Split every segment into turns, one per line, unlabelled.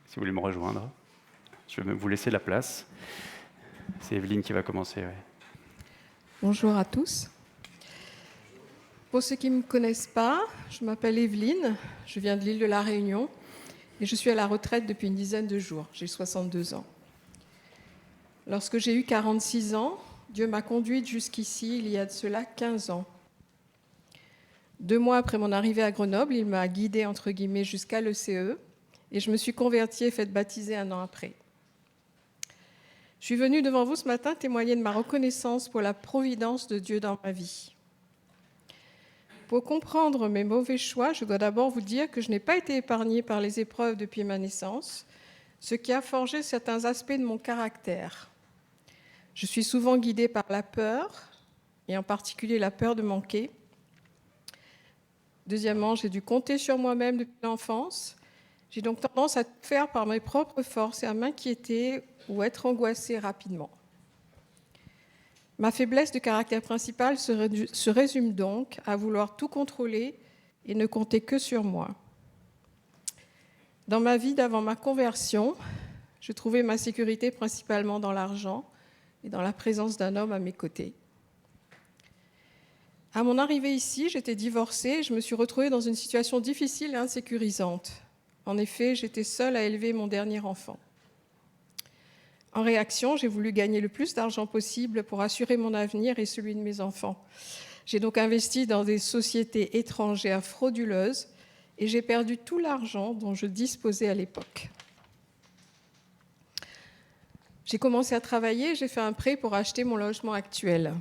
si vous voulez me rejoindre. Je vais vous laisser la place. C'est Evelyne qui va commencer. Ouais.
Bonjour à tous. Pour ceux qui ne me connaissent pas, je m'appelle Evelyne, je viens de l'île de la Réunion et je suis à la retraite depuis une dizaine de jours. J'ai 62 ans. Lorsque j'ai eu 46 ans, Dieu m'a conduite jusqu'ici il y a de cela 15 ans. 2 mois après mon arrivée à Grenoble, il m'a guidée entre guillemets jusqu'à l'ECE et je me suis convertie et faite baptiser 1 an après. Je suis venue devant vous ce matin témoigner de ma reconnaissance pour la providence de Dieu dans ma vie. Pour comprendre mes mauvais choix, je dois d'abord vous dire que je n'ai pas été épargnée par les épreuves depuis ma naissance, ce qui a forgé certains aspects de mon caractère. Je suis souvent guidée par la peur, et en particulier la peur de manquer. Deuxièmement, j'ai dû compter sur moi-même depuis l'enfance. J'ai donc tendance à tout faire par mes propres forces et à m'inquiéter ou être angoissée rapidement. Ma faiblesse de caractère principal se résume donc à vouloir tout contrôler et ne compter que sur moi. Dans ma vie d'avant ma conversion, je trouvais ma sécurité principalement dans l'argent et dans la présence d'un homme à mes côtés. À mon arrivée ici, j'étais divorcée et je me suis retrouvée dans une situation difficile et insécurisante. En effet, j'étais seule à élever mon dernier enfant. En réaction, j'ai voulu gagner le plus d'argent possible pour assurer mon avenir et celui de mes enfants. J'ai donc investi dans des sociétés étrangères frauduleuses et j'ai perdu tout l'argent dont je disposais à l'époque. J'ai commencé à travailler et j'ai fait un prêt pour acheter mon logement actuel.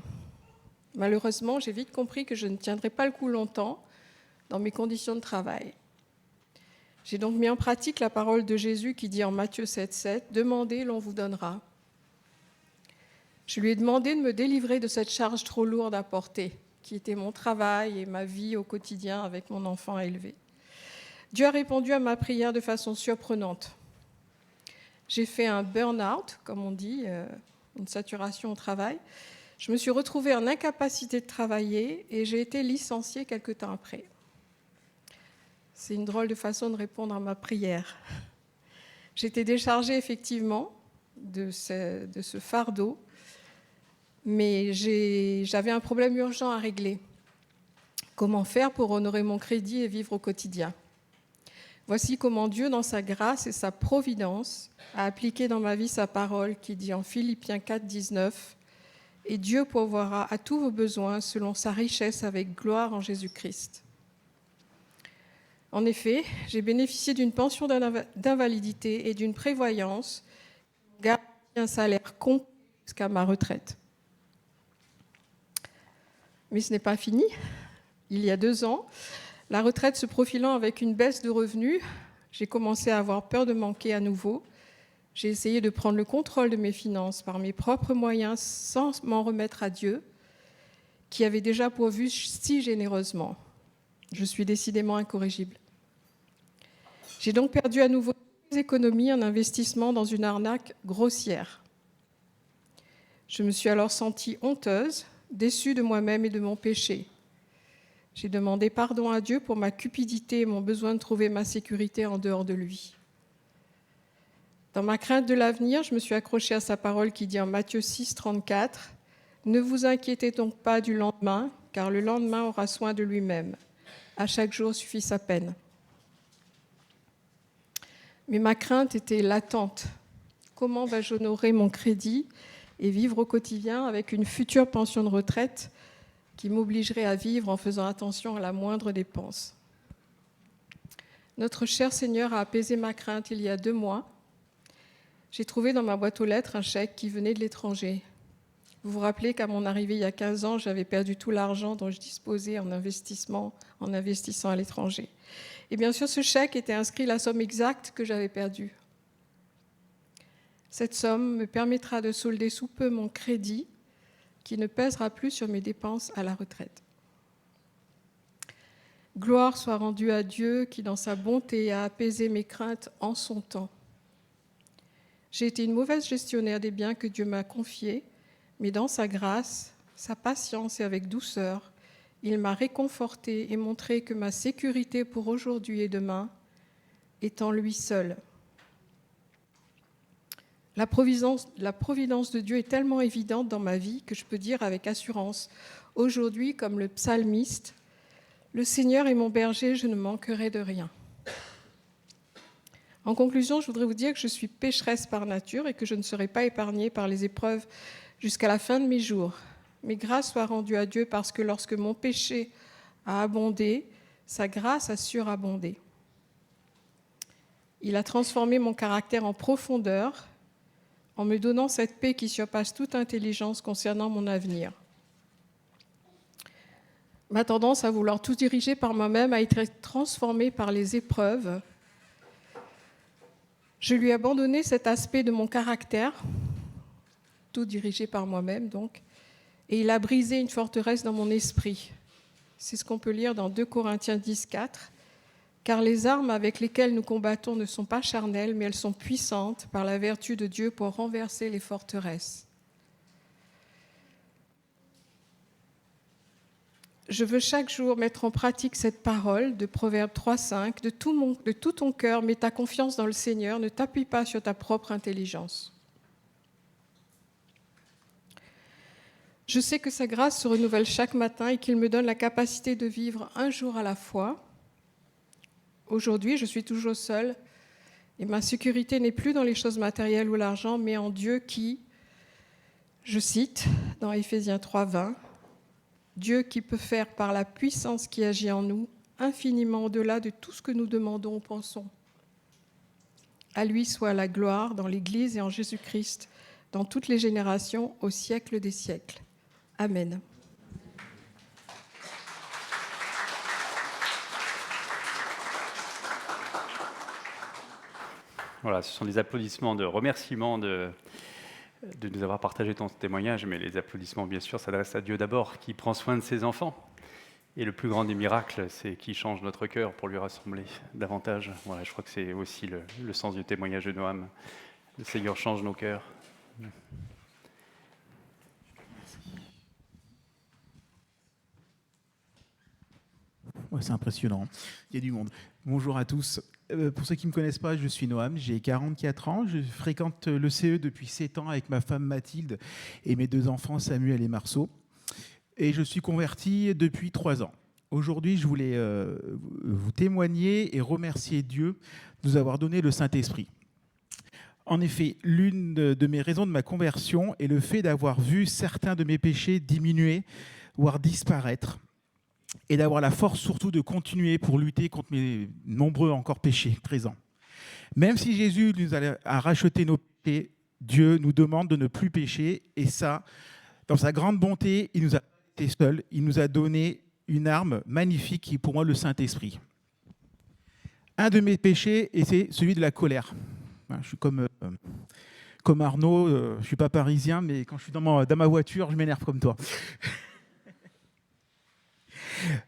Malheureusement, j'ai vite compris que je ne tiendrais pas le coup longtemps dans mes conditions de travail. J'ai donc mis en pratique la parole de Jésus qui dit en Matthieu 7,7 « Demandez, l'on vous donnera ». Je lui ai demandé de me délivrer de cette charge trop lourde à porter, qui était mon travail et ma vie au quotidien avec mon enfant à élever. Dieu a répondu à ma prière de façon surprenante. J'ai fait un burn-out, comme on dit, une saturation au travail. Je me suis retrouvée en incapacité de travailler et j'ai été licenciée quelque temps après. C'est une drôle de façon de répondre à ma prière. J'étais déchargée effectivement de ce fardeau, mais j'avais un problème urgent à régler. Comment faire pour honorer mon crédit et vivre au quotidien ? Voici comment Dieu, dans sa grâce et sa providence, a appliqué dans ma vie sa parole qui dit en Philippiens 4, 19 « Et Dieu pourvoira à tous vos besoins selon sa richesse avec gloire en Jésus-Christ ». En effet, j'ai bénéficié d'une pension d'invalidité et d'une prévoyance qui garantit un salaire complet jusqu'à ma retraite. Mais ce n'est pas fini. Il y a 2 ans, la retraite se profilant avec une baisse de revenus, j'ai commencé à avoir peur de manquer à nouveau. J'ai essayé de prendre le contrôle de mes finances par mes propres moyens sans m'en remettre à Dieu, qui avait déjà pourvu si généreusement. Je suis décidément incorrigible. J'ai donc perdu à nouveau toutes mes économies en investissement dans une arnaque grossière. Je me suis alors sentie honteuse, déçue de moi-même et de mon péché. J'ai demandé pardon à Dieu pour ma cupidité et mon besoin de trouver ma sécurité en dehors de lui. Dans ma crainte de l'avenir, je me suis accrochée à sa parole qui dit en Matthieu 6, 34 « Ne vous inquiétez donc pas du lendemain, car le lendemain aura soin de lui-même. À chaque jour suffit sa peine. » Mais ma crainte était latente. Comment vais-je honorer mon crédit et vivre au quotidien avec une future pension de retraite qui m'obligerait à vivre en faisant attention à la moindre dépense ? Notre cher Seigneur a apaisé ma crainte il y a 2 mois. J'ai trouvé dans ma boîte aux lettres un chèque qui venait de l'étranger. Vous vous rappelez qu'à mon arrivée il y a 15 ans, j'avais perdu tout l'argent dont je disposais en investissant à l'étranger. Et bien sûr, ce chèque était inscrit la somme exacte que j'avais perdue. Cette somme me permettra de solder sous peu mon crédit qui ne pèsera plus sur mes dépenses à la retraite. Gloire soit rendue à Dieu qui, dans sa bonté, a apaisé mes craintes en son temps. J'ai été une mauvaise gestionnaire des biens que Dieu m'a confiés, mais dans sa grâce, sa patience et avec douceur, il m'a réconfortée et montré que ma sécurité pour aujourd'hui et demain est en lui seul. La providence de Dieu est tellement évidente dans ma vie que je peux dire avec assurance, aujourd'hui, comme le psalmiste, « Le Seigneur est mon berger, je ne manquerai de rien ». En conclusion, je voudrais vous dire que je suis pécheresse par nature et que je ne serai pas épargnée par les épreuves jusqu'à la fin de mes jours. Mais grâce soit rendue à Dieu parce que lorsque mon péché a abondé, sa grâce a surabondé. Il a transformé mon caractère en profondeur en me donnant cette paix qui surpasse toute intelligence concernant mon avenir. Ma tendance à vouloir tout diriger par moi-même a été transformée par les épreuves. Je lui ai abandonné cet aspect de mon caractère, tout dirigé par moi-même donc, et il a brisé une forteresse dans mon esprit. C'est ce qu'on peut lire dans 2 Corinthiens 10, 4. Car les armes avec lesquelles nous combattons ne sont pas charnelles, mais elles sont puissantes par la vertu de Dieu pour renverser les forteresses. Je veux chaque jour mettre en pratique cette parole de Proverbe 3,5. De tout ton cœur, mets ta confiance dans le Seigneur, ne t'appuie pas sur ta propre intelligence. Je sais que sa grâce se renouvelle chaque matin et qu'il me donne la capacité de vivre un jour à la fois. Aujourd'hui, je suis toujours seule et ma sécurité n'est plus dans les choses matérielles ou l'argent, mais en Dieu qui, je cite dans Éphésiens 3,20, Dieu qui peut faire par la puissance qui agit en nous, infiniment au-delà de tout ce que nous demandons ou pensons. À lui soit la gloire dans l'Église et en Jésus-Christ, dans toutes les générations, au siècle des siècles. Amen.
Voilà, ce sont des applaudissements de remerciement de nous avoir partagé ton témoignage, mais les applaudissements, bien sûr, s'adressent à Dieu d'abord, qui prend soin de ses enfants. Et le plus grand des miracles, c'est qu'il change notre cœur pour lui rassembler davantage. Voilà, je crois que c'est aussi le sens du témoignage de Noam. Le Seigneur change nos cœurs.
Ouais, c'est impressionnant, il y a du monde. Bonjour à tous. Pour ceux qui ne me connaissent pas, je suis Noam, j'ai 44 ans, je fréquente le CE depuis 7 ans avec ma femme Mathilde et mes 2 enfants Samuel et Marceau. Et je suis converti depuis 3 ans. Aujourd'hui, je voulais vous témoigner et remercier Dieu de nous avoir donné le Saint-Esprit. En effet, l'une de mes raisons de ma conversion est le fait d'avoir vu certains de mes péchés diminuer, voire disparaître, et d'avoir la force surtout de continuer pour lutter contre mes nombreux encore péchés présents. Même si Jésus nous a racheté nos péchés, Dieu nous demande de ne plus pécher, et ça, dans sa grande bonté, il nous a pas été seul, il nous a donné une arme magnifique qui est pour moi le Saint-Esprit. Un de mes péchés, et c'est celui de la colère. Je suis comme Arnaud, je ne suis pas parisien, mais quand je suis dans ma voiture, je m'énerve comme toi.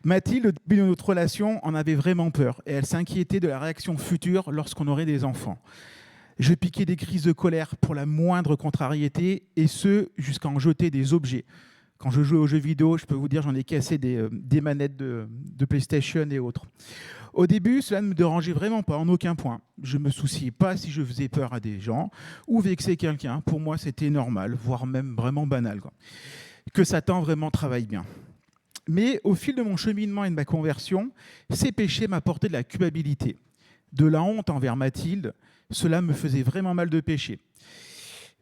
Mathilde, au début de notre relation, en avait vraiment peur et elle s'inquiétait de la réaction future lorsqu'on aurait des enfants. Je piquais des crises de colère pour la moindre contrariété et ce, jusqu'à en jeter des objets. Quand je jouais aux jeux vidéo, je peux vous dire, j'en ai cassé des manettes de PlayStation et autres. Au début, cela ne me dérangeait vraiment pas, en aucun point. Je ne me souciais pas si je faisais peur à des gens ou vexais quelqu'un. Pour moi, c'était normal, voire même vraiment banal, quoi. Que Satan vraiment travaille bien. Mais au fil de mon cheminement et de ma conversion, ces péchés m'apportaient de la culpabilité, de la honte envers Mathilde. Cela me faisait vraiment mal de pécher.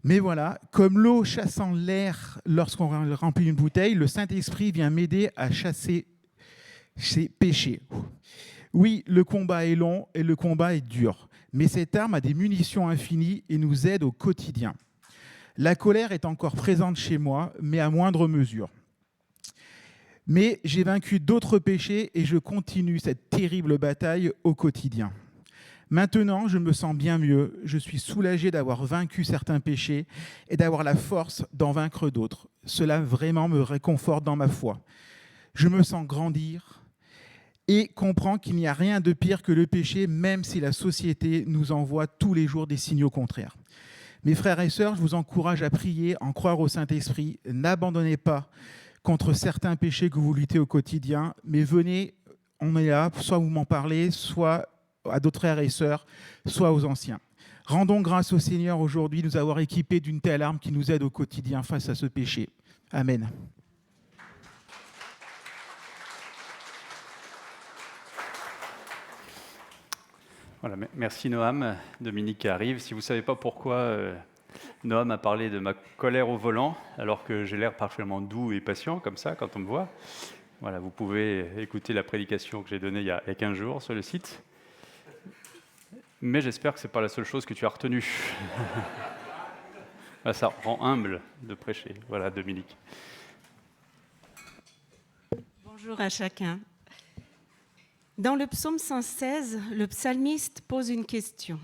Mais voilà, comme l'eau chassant l'air lorsqu'on remplit une bouteille, le Saint-Esprit vient m'aider à chasser ces péchés. Oui, le combat est long et le combat est dur, mais cette arme a des munitions infinies et nous aide au quotidien. La colère est encore présente chez moi, mais à moindre mesure. Mais j'ai vaincu d'autres péchés et je continue cette terrible bataille au quotidien. Maintenant, je me sens bien mieux. Je suis soulagé d'avoir vaincu certains péchés et d'avoir la force d'en vaincre d'autres. Cela vraiment me réconforte dans ma foi. Je me sens grandir et comprends qu'il n'y a rien de pire que le péché, même si la société nous envoie tous les jours des signaux contraires. Mes frères et sœurs, je vous encourage à prier, en croire au Saint-Esprit. N'abandonnez pas contre certains péchés que vous luttez au quotidien, mais venez, on est là, soit vous m'en parlez, soit à d'autres frères et sœurs, soit aux anciens. Rendons grâce au Seigneur aujourd'hui de nous avoir équipés d'une telle arme qui nous aide au quotidien face à ce péché. Amen.
Voilà, merci Noam. Dominique arrive. Si vous ne savez pas pourquoi Noam a parlé de ma colère au volant, alors que j'ai l'air particulièrement doux et patient, comme ça, quand on me voit, voilà, vous pouvez écouter la prédication que j'ai donnée il y a 15 jours sur le site. Mais j'espère que ce n'est pas la seule chose que tu as retenue. Ça rend humble de prêcher. Voilà, Dominique.
Bonjour à chacun. Dans le psaume 116, le psalmiste pose une question.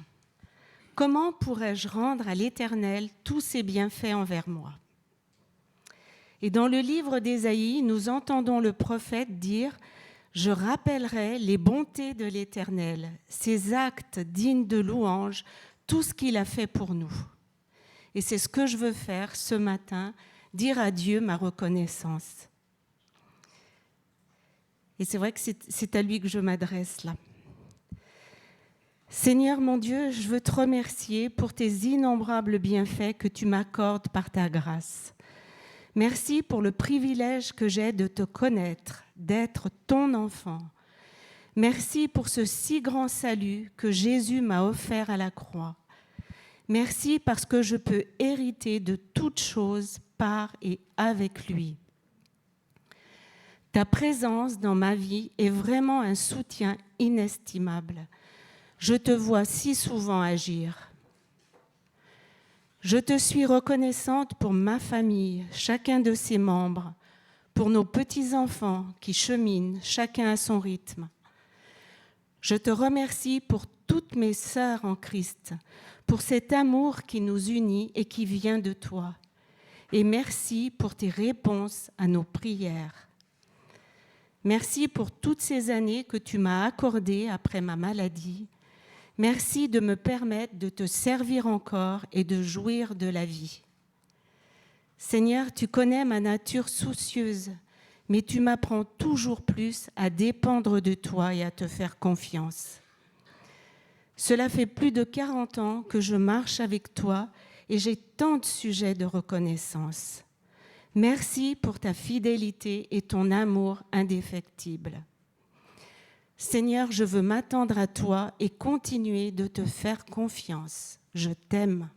Comment pourrais-je rendre à l'Éternel tous ses bienfaits envers moi ? Et dans le livre d'Ésaïe, nous entendons le prophète dire « Je rappellerai les bontés de l'Éternel, ses actes dignes de louange, tout ce qu'il a fait pour nous. » Et c'est ce que je veux faire ce matin, dire à Dieu ma reconnaissance. Et c'est vrai que c'est à lui que je m'adresse là. Seigneur mon Dieu, je veux te remercier pour tes innombrables bienfaits que tu m'accordes par ta grâce. Merci pour le privilège que j'ai de te connaître, d'être ton enfant. Merci pour ce si grand salut que Jésus m'a offert à la croix. Merci parce que je peux hériter de toutes choses par et avec lui. Ta présence dans ma vie est vraiment un soutien inestimable. Je te vois si souvent agir. Je te suis reconnaissante pour ma famille, chacun de ses membres, pour nos petits-enfants qui cheminent, chacun à son rythme. Je te remercie pour toutes mes sœurs en Christ, pour cet amour qui nous unit et qui vient de toi. Et merci pour tes réponses à nos prières. Merci pour toutes ces années que tu m'as accordées après ma maladie. Merci de me permettre de te servir encore et de jouir de la vie. Seigneur, tu connais ma nature soucieuse, mais tu m'apprends toujours plus à dépendre de toi et à te faire confiance. Cela fait plus de 40 ans que je marche avec toi et j'ai tant de sujets de reconnaissance. Merci pour ta fidélité et ton amour indéfectible. Seigneur, je veux m'attendre à toi et continuer de te faire confiance. Je t'aime.